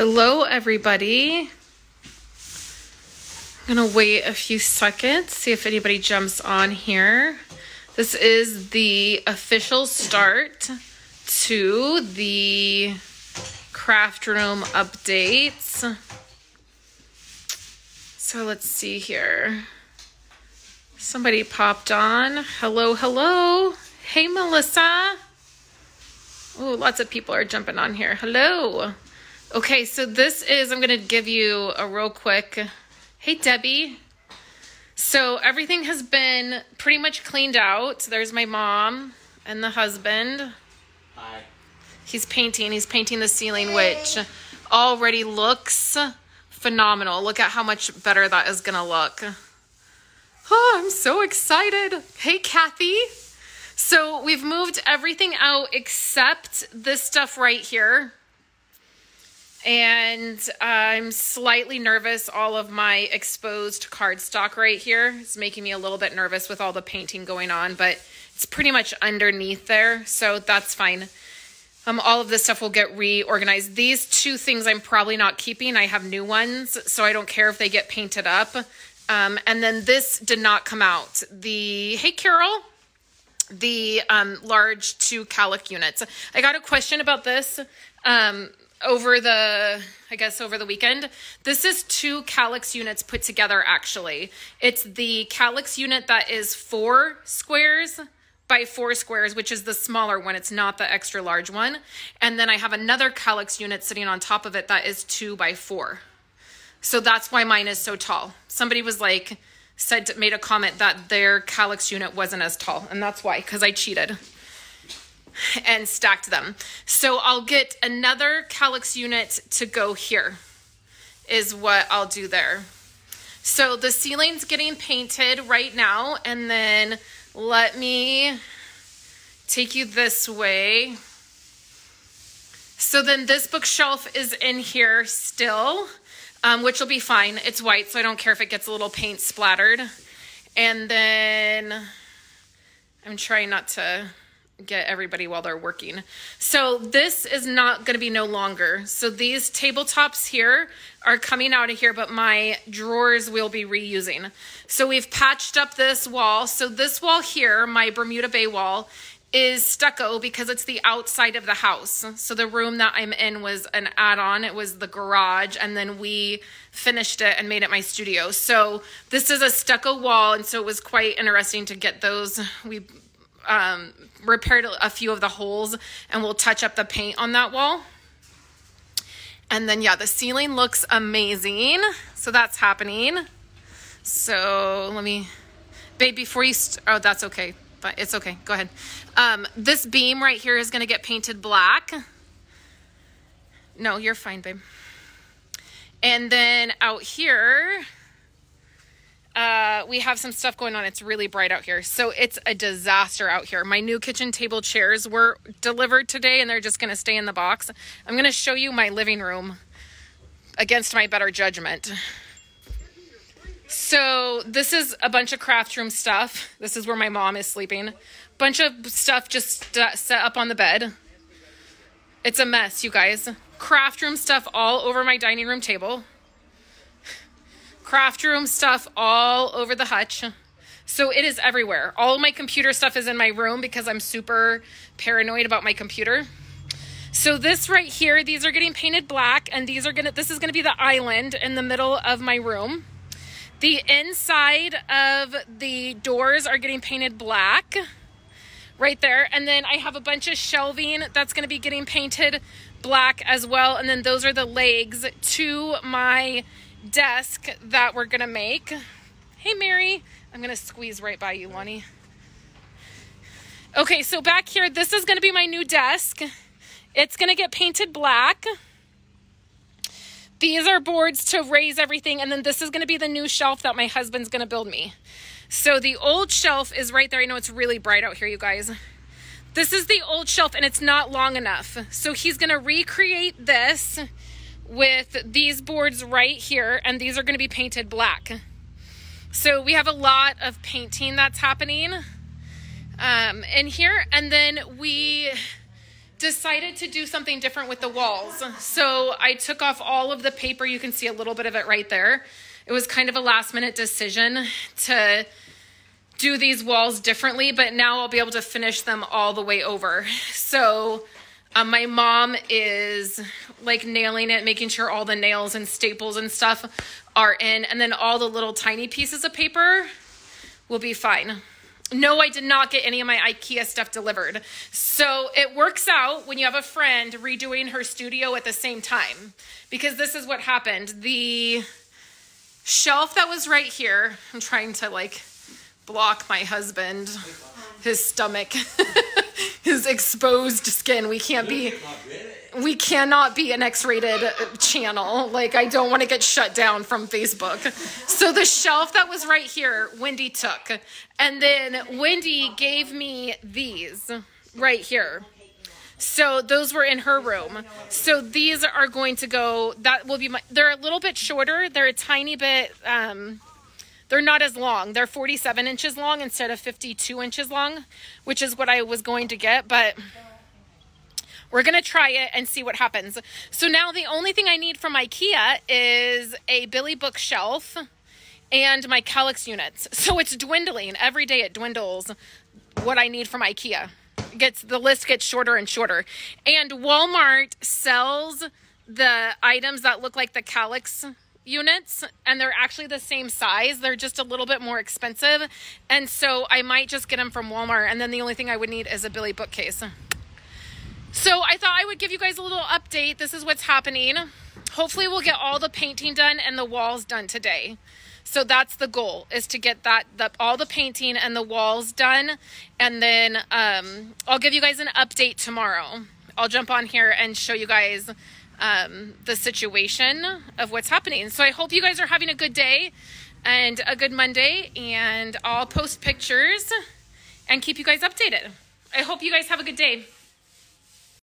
Hello, everybody. I'm gonna wait a few seconds, see if anybody jumps on here. This is the official start to the craft room updates. So let's see here. Somebody popped on. Hello, hello. Hey, Melissa. Oh, lots of people are jumping on here. Hello. Okay, so this is, I'm going to give you a real quick, hey, Debbie. So everything has been pretty much cleaned out. There's my mom and the husband. Hi. He's painting the ceiling, which already looks phenomenal. Look at how much better that is going to look. Oh, I'm so excited. Hey, Kathy. So we've moved everything out except this stuff right here. And I'm slightly nervous. All of my exposed cardstock right here is making me a little bit nervous with all the painting going on, but it's pretty much underneath there, so that's fine. All of this stuff will get reorganized. These two things I'm probably not keeping. I have new ones, so I don't care if they get painted up. And then this did not come out. Hey, Carol. The large 2 calic units. I got a question about this. Over the weekend. This is 2 calyx units put together, actually. It's the calyx unit that is 4 squares by 4 squares, which is the smaller one. It's not the extra large one. And then I have another calyx unit sitting on top of it that is 2 by 4. So that's why mine is so tall. Somebody was like, made a comment that their calyx unit wasn't as tall. And that's why, because I cheated and stacked them. So I'll get another calyx unit to go here is what I'll do there. So the ceiling's getting painted right now, and then let me take you this way. So then this bookshelf is in here still, which will be fine. It's white, so I don't care if it gets a little paint splattered. And then I'm trying not to get everybody while they're working. So this is not going to be no longer. So these tabletops here are coming out of here, but my drawers will be reusing. So we've patched up this wall. So this wall here, my Bermuda Bay wall, is stucco because it's the outside of the house. So the room that I'm in was an add-on. It was the garage, and then we finished it and made it my studio. So this is a stucco wall, and so it was quite interesting to get those. We repaired a few of the holes, and we'll touch up the paint on that wall. And then, yeah, the ceiling looks amazing. So that's happening. So let me, babe, before you, oh, that's okay. But it's okay. Go ahead. This beam right here is going to get painted black. No, you're fine, babe. And then out here, we have some stuff going on. It's really bright out here. So it's a disaster out here. My new kitchen table chairs were delivered today, and they're just going to stay in the box. I'm going to show you my living room against my better judgment. So this is a bunch of craft room stuff. This is where my mom is sleeping. Bunch of stuff just set up on the bed. It's a mess, you guys. Craft room stuff all over my dining room table. Craft room stuff all over the hutch. So it is everywhere. All my computer stuff is in my room because I'm super paranoid about my computer. So this right here, these are getting painted black, and this is gonna be the island in the middle of my room. The inside of the doors are getting painted black right there. And then I have a bunch of shelving that's gonna be getting painted black as well. And then those are the legs to my desk that we're gonna make. Hey, Mary. I'm gonna squeeze right by you, Lonnie. Okay, so back here, this is gonna be my new desk. It's gonna get painted black. These are boards to raise everything, and then this is gonna be the new shelf that my husband's gonna build me. So the old shelf is right there. I know it's really bright out here, you guys. This is the old shelf, and it's not long enough. So he's gonna recreate this with these boards right here, and these are going to be painted black. So we have a lot of painting that's happening in here. And then we decided to do something different with the walls. So I took off all of the paper. You can see a little bit of it right there. It was kind of a last minute decision to do these walls differently, but now I'll be able to finish them all the way over. So my mom is like nailing it, making sure all the nails and staples and stuff are in, and then all the little tiny pieces of paper will be fine. No, I did not get any of my IKEA stuff delivered. So it works out when you have a friend redoing her studio at the same time, because this is what happened. The shelf that was right here, I'm trying to like block my husband, his stomach, his exposed skin. We cannot be an X-rated channel. Like, I don't want to get shut down from Facebook. So the shelf that was right here, Wendy took. And then Wendy gave me these right here. So those were in her room. So these are going to go, that will be they're a little bit shorter. They're a tiny bit, they're not as long. They're 47 inches long instead of 52 inches long, which is what I was going to get, but we're going to try it and see what happens. So now the only thing I need from IKEA is a Billy bookshelf and my Calyx units. So it's dwindling. Every day it dwindles what I need from IKEA. The list gets shorter and shorter. And Walmart sells the items that look like the Calyx units, and they're actually the same size. They're just a little bit more expensive. And so I might just get them from Walmart. And then the only thing I would need is a Billy bookcase. So I thought I would give you guys a little update. This is what's happening. Hopefully we'll get all the painting done and the walls done today. So that's the goal, is to get all the painting and the walls done. And then I'll give you guys an update tomorrow. I'll jump on here and show you guys the situation of what's happening. So I hope you guys are having a good day and a good Monday. And I'll post pictures and keep you guys updated. I hope you guys have a good day.